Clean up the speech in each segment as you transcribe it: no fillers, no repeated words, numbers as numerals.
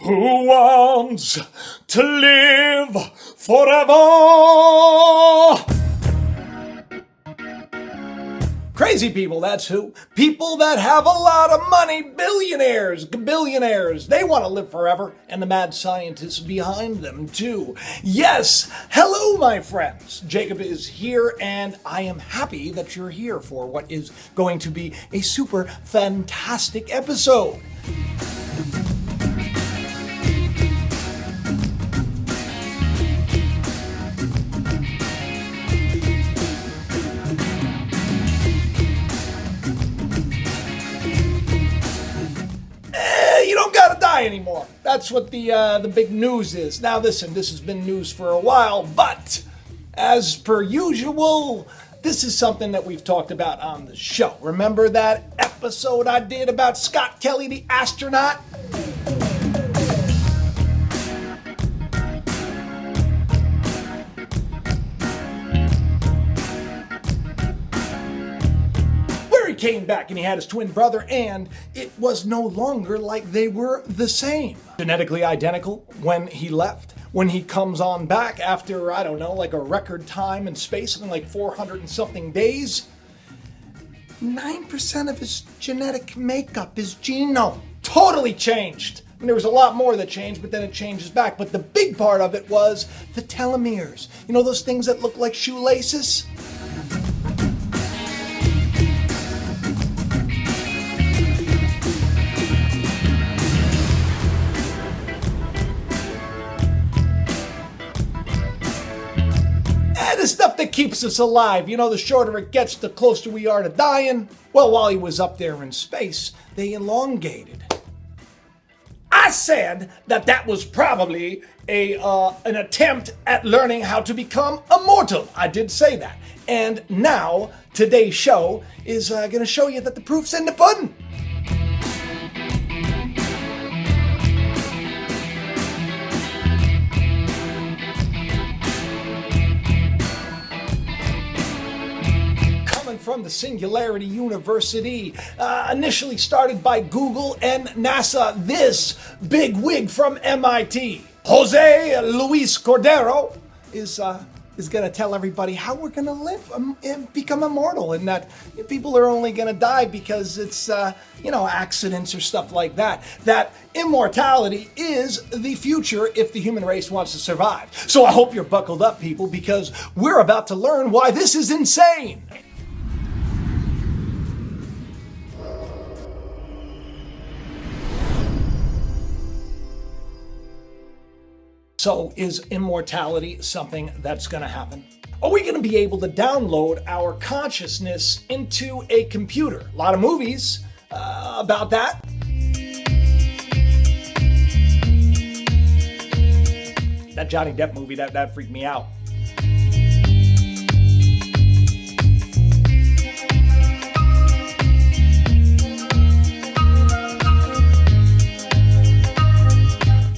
Who wants to live forever? Crazy people, that's who. People that have a lot of money, billionaires, billionaires. They want to live forever, and the mad scientists behind them, too. Yes, hello, my friends. Jacob is here, and I am happy that you're here for what is going to be a super fantastic episode. You don't gotta die anymore. That's what the big news is. Now listen, this has been news for a while, but as per usual, this is something that we've talked about on the show. Remember that episode I did about Scott Kelly, the astronaut? Came back and he had his twin brother, and it was no longer like they were the same. Genetically identical when he left. When he comes on back after, I don't know, like a record time in space, something like 400 and something days, 9% of his genetic makeup, his genome, totally changed. And there was a lot more that changed, but then it changes back. But the big part of it was the telomeres. You know those things that look like shoelaces? The stuff that keeps us alive. You know, the shorter it gets, the closer we are to dying. Well, while he was up there in space, they elongated. I said that was probably an attempt at learning how to become immortal. I did say that. And now, today's show is going to show you that the proof's in the pudding. From the Singularity University, initially started by Google and NASA, this big wig from MIT, Jose Luis Cordero, is going to tell everybody how we're going to live and become immortal, and that people are only going to die because it's, accidents or stuff like that. That immortality is the future if the human race wants to survive. So I hope you're buckled up, people, because we're about to learn why this is insane. So is immortality something that's going to happen? Are we going to be able to download our consciousness into a computer? A lot of movies about that. That Johnny Depp movie, that freaked me out.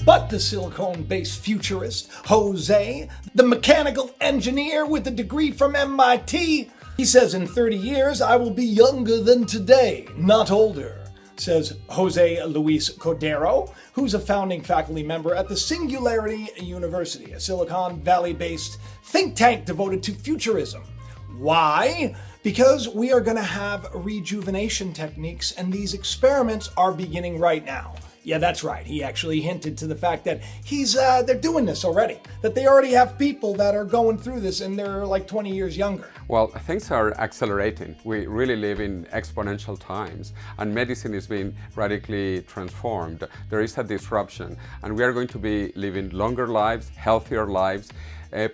But the silicone-based futurist, Jose, the mechanical engineer with a degree from MIT, he says in 30 years, I will be younger than today, not older, says Jose Luis Cordero, who's a founding faculty member at the Singularity University, a Silicon Valley-based think tank devoted to futurism. Why? Because we are going to have rejuvenation techniques, and these experiments are beginning right now. Yeah, that's right. He actually hinted to the fact that they're doing this already, that they already have people that are going through this and they're like 20 years younger. Well, things are accelerating. We really live in exponential times, and medicine is being radically transformed. There is a disruption, and we are going to be living longer lives, healthier lives,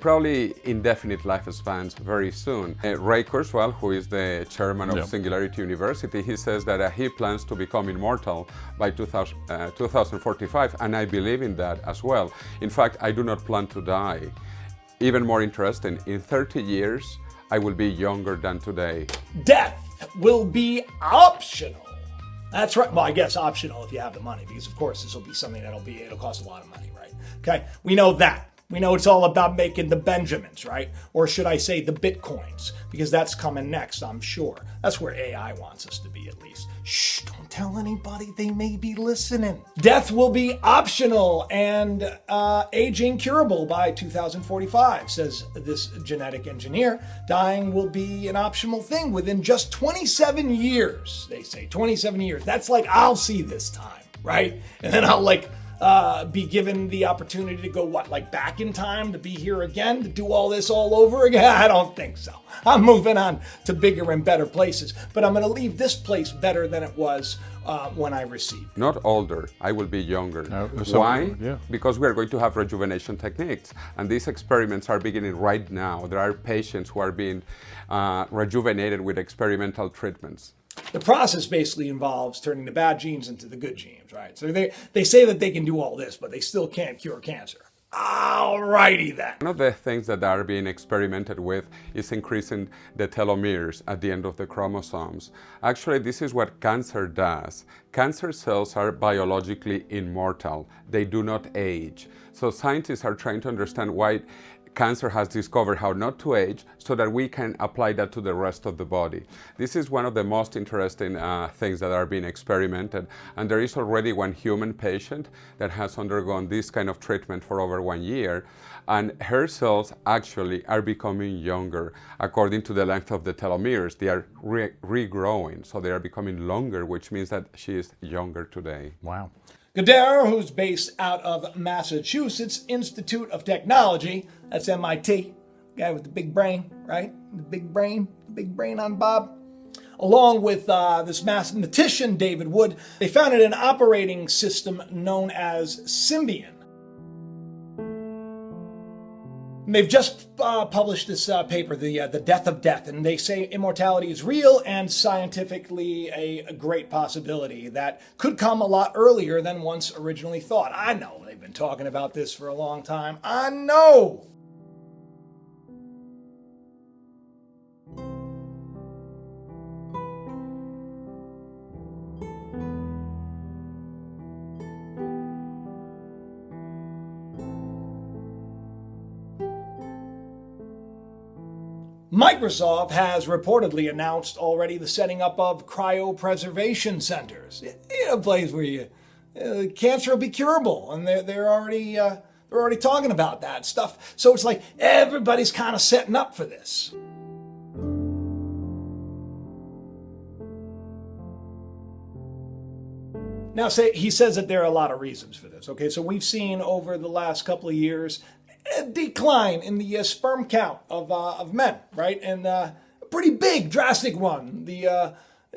probably indefinite lifespans very soon. Ray Kurzweil, who is the chairman of Singularity University, he says that he plans to become immortal by 2045, and I believe in that as well. In fact, I do not plan to die. Even more interesting, in 30 years, I will be younger than today. Death will be optional. That's right. Well, I guess optional if you have the money, because of course this will be something it'll cost a lot of money, right? Okay, we know that. We know it's all about making the Benjamins, right? Or should I say the Bitcoins? Because that's coming next, I'm sure. That's where AI wants us to be, at least. Shh, don't tell anybody, they may be listening. Death will be optional and aging curable by 2045, says this genetic engineer. Dying will be an optional thing within just 27 years, they say. 27 years. That's like, I'll see this time, right? And then I'll be given the opportunity to go, back in time to be here again, to do all this all over again? I don't think so. I'm moving on to bigger and better places, but I'm going to leave this place better than it was when I received. Not older, I will be younger. Why? Yeah. Because we are going to have rejuvenation techniques, and these experiments are beginning right now. There are patients who are being rejuvenated with experimental treatments. The process basically involves turning the bad genes into the good genes, right? So they say that they can do all this, but they still can't cure cancer. Alrighty then. One of the things that are being experimented with is increasing the telomeres at the end of the chromosomes. Actually, this is what cancer does. Cancer cells are biologically immortal. They do not age. So scientists are trying to understand why cancer has discovered how not to age so that we can apply that to the rest of the body. This is one of the most interesting things that are being experimented, and there is already one human patient that has undergone this kind of treatment for over 1 year, and her cells actually are becoming younger according to the length of the telomeres. They are regrowing, so they are becoming longer, which means that she is younger today. Wow. Goddard, who's based out of Massachusetts Institute of Technology, that's MIT, guy with the big brain, right? The big brain on Bob. Along with this mathematician, David Wood, they founded an operating system known as Symbian. And they've just published this paper, The Death of Death, and they say immortality is real and scientifically a great possibility that could come a lot earlier than once originally thought. I know they've been talking about this for a long time. I know. Microsoft has reportedly announced already the setting up of cryopreservation centers, a place where cancer will be curable, and they're already talking about that stuff. So it's like everybody's kind of setting up for this. Now, he says that there are a lot of reasons for this. Okay, so we've seen over the last couple of years a decline in the sperm count of men, right? And a pretty big, drastic one. The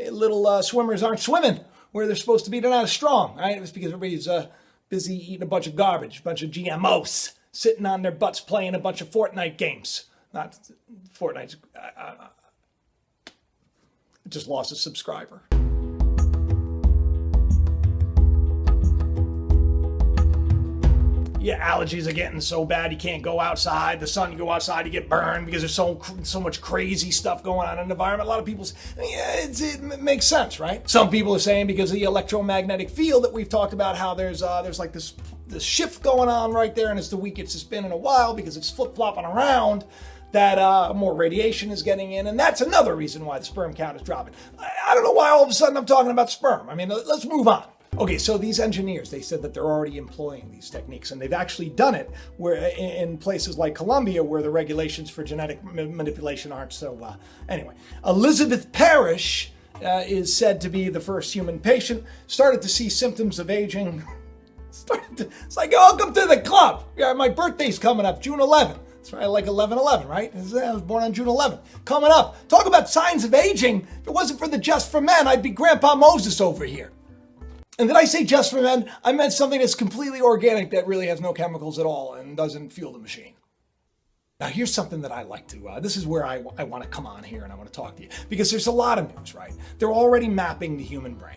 little swimmers aren't swimming where they're supposed to be. They're not as strong, right? It's because everybody's busy eating a bunch of garbage, a bunch of GMOs, sitting on their butts playing a bunch of Fortnite games. Not Fortnite's... I just lost a subscriber. Yeah, allergies are getting so bad you can't go outside. The sun, you go outside, you get burned because there's so much crazy stuff going on in the environment. A lot of people, it makes sense, right? Some people are saying because of the electromagnetic field that we've talked about, how there's like this shift going on right there, and it's the weakest it's been in a while because it's flip-flopping around, that more radiation is getting in, and that's another reason why the sperm count is dropping. I don't know why all of a sudden I'm talking about sperm. I mean, let's move on. Okay, so these engineers, they said that they're already employing these techniques, and they've actually done it where in places like Colombia where the regulations for genetic manipulation aren't so... Anyway, Elizabeth Parrish is said to be the first human patient, started to see symptoms of aging. It's like, welcome to the club. Yeah, my birthday's coming up, June 11th. That's right, like 11/11, right? I was born on June 11th. Coming up. Talk about signs of aging. If it wasn't for the Just for Men, I'd be Grandpa Moses over here. And did I say just for men? I meant something that's completely organic that really has no chemicals at all and doesn't fuel the machine. Now, here's something that I like to, this is where I want to come on here and I want to talk to you. Because there's a lot of news, right? They're already mapping the human brain.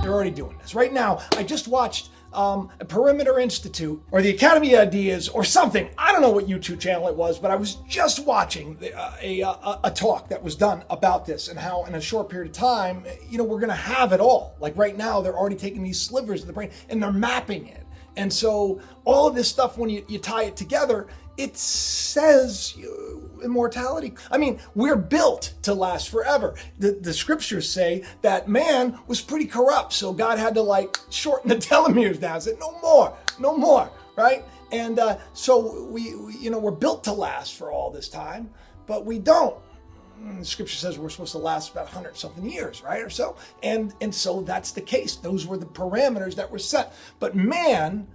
They're already doing this. Right now, I just watched Perimeter Institute or the Academy of Ideas or something. I don't know what YouTube channel it was, but I was just watching a talk that was done about this and how in a short period of time, we're going to have it all. Like right now, they're already taking these slivers of the brain and they're mapping it. And so all of this stuff, when you tie it together, it says immortality. I mean, we're built to last forever. The scriptures say that man was pretty corrupt, so God had to shorten the telomeres down. Said no more, right? And so we're built to last for all this time, but we don't. The scripture says we're supposed to last about 100-something years, right, or so. And so that's the case. Those were the parameters that were set. But man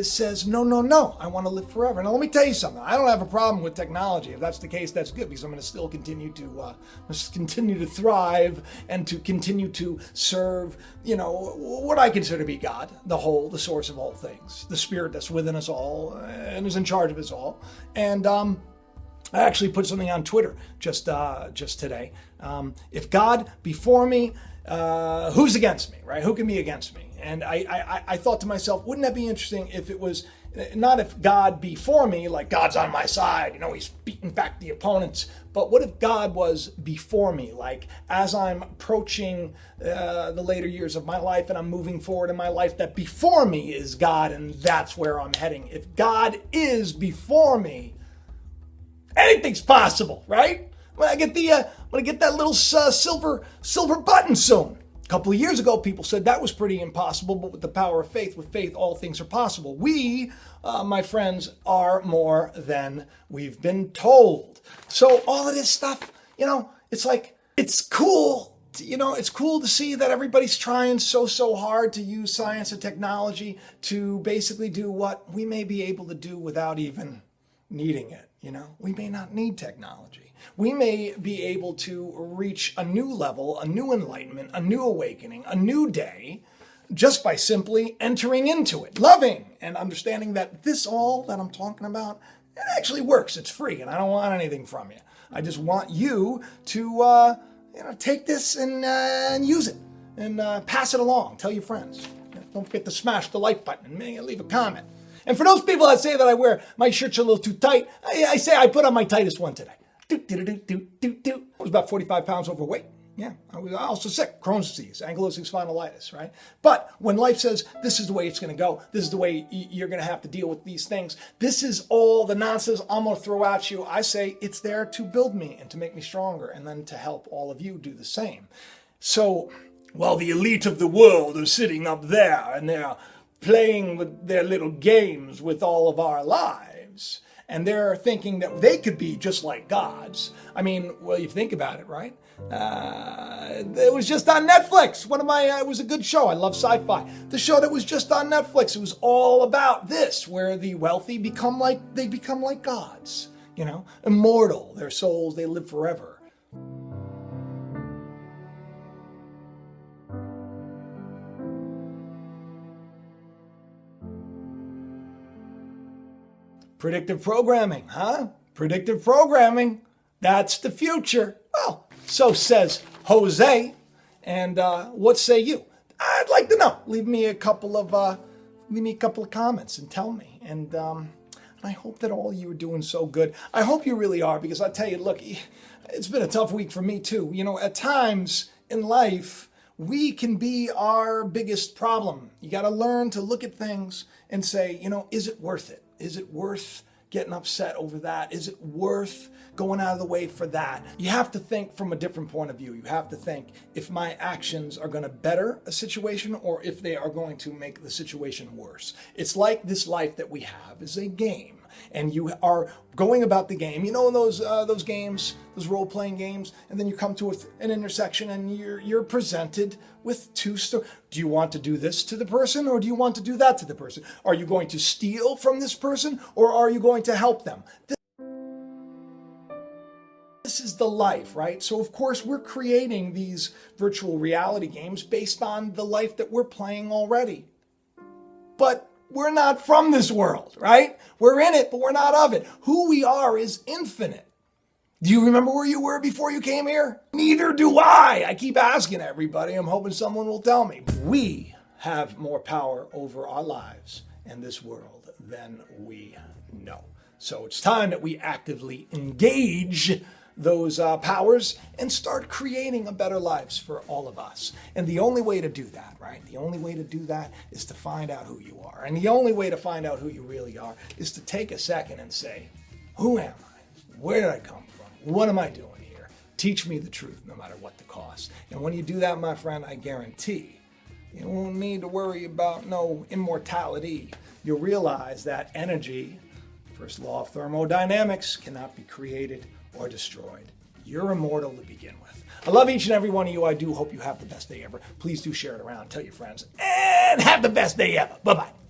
says, no, I want to live forever. Now, let me tell you something. I don't have a problem with technology. If that's the case, that's good, because I'm going to still continue to thrive and to continue to serve, what I consider to be God, the source of all things, the spirit that's within us all and is in charge of us all. And I actually put something on Twitter just today. If God be for me, who's against me, right? Who can be against me? And I thought to myself, wouldn't that be interesting if it was not if God be for me, like God's on my side, he's beating back the opponents, but what if God was before me, like as I'm approaching the later years of my life and I'm moving forward in my life, that before me is God and that's where I'm heading. If God is before me, anything's possible, right? When I get that little silver button soon. A couple of years ago, people said that was pretty impossible, but with the power of faith, all things are possible. We, my friends, are more than we've been told. So all of this stuff, it's cool. It's cool to see that everybody's trying so hard to use science and technology to basically do what we may be able to do without even needing it. We may not need technology. We may be able to reach a new level, a new enlightenment, a new awakening, a new day, just by simply entering into it, loving and understanding that this all that I'm talking about, it actually works. It's free, and I don't want anything from you. I just want you to, take this and use it and pass it along. Tell your friends. Don't forget to smash the like button and leave a comment. And for those people that say that I wear my shirts a little too tight, I say I put on my tightest one today. I was about 45 pounds overweight. Yeah, I was also sick, Crohn's disease, ankylosing spondylitis, right? But when life says, this is the way it's going to go, this is the way you're going to have to deal with these things, this is all the nonsense I'm going to throw at you, I say it's there to build me and to make me stronger and then to help all of you do the same. So while the elite of the world are sitting up there and they're playing with their little games with all of our lives, and they're thinking that they could be just like gods. I mean, well, you think about it, right? It was just on Netflix. It was a good show. I love sci-fi. The show that was just on Netflix, it was all about this, where the wealthy become like gods, immortal. Their souls, they live forever. Predictive programming, huh? Predictive programming, that's the future. Well, so says Jose. And what say you? I'd like to know. Leave me a couple of comments and tell me. And I hope that all of you are doing so good. I hope you really are, because I tell you, look, it's been a tough week for me too. At times in life, we can be our biggest problem. You got to learn to look at things and say, is it worth it? Is it worth getting upset over that? Is it worth going out of the way for that? You have to think from a different point of view. You have to think if my actions are going to better a situation or if they are going to make the situation worse. It's like this life that we have is a game. And you are going about the game, those games, those role-playing games, and then you come to an intersection and you're presented with two stories. Do you want to do this to the person or do you want to do that to the person? Are you going to steal from this person or are you going to help them? This is the life, right? So of course we're creating these virtual reality games based on the life that we're playing already. But we're not from this world, right? We're in it, but we're not of it. Who we are is infinite. Do you remember where you were before you came here? Neither do I. I keep asking everybody. I'm hoping someone will tell me. We have more power over our lives and this world than we know. So it's time that we actively engage those powers and start creating a better lives for all of us. And the only way to do that, right? The only way to do that is to find out who you are. And the only way to find out who you really are is to take a second and say, who am I? Where did I come from? What am I doing here? Teach me the truth no matter what the cost. And when you do that, my friend, I guarantee you won't need to worry about no immortality. You'll realize that energy, first law of thermodynamics, cannot be created or destroyed. You're immortal to begin with. I love each and every one of you. I do hope you have the best day ever. Please do share it around, tell your friends, and have the best day ever. Bye-bye.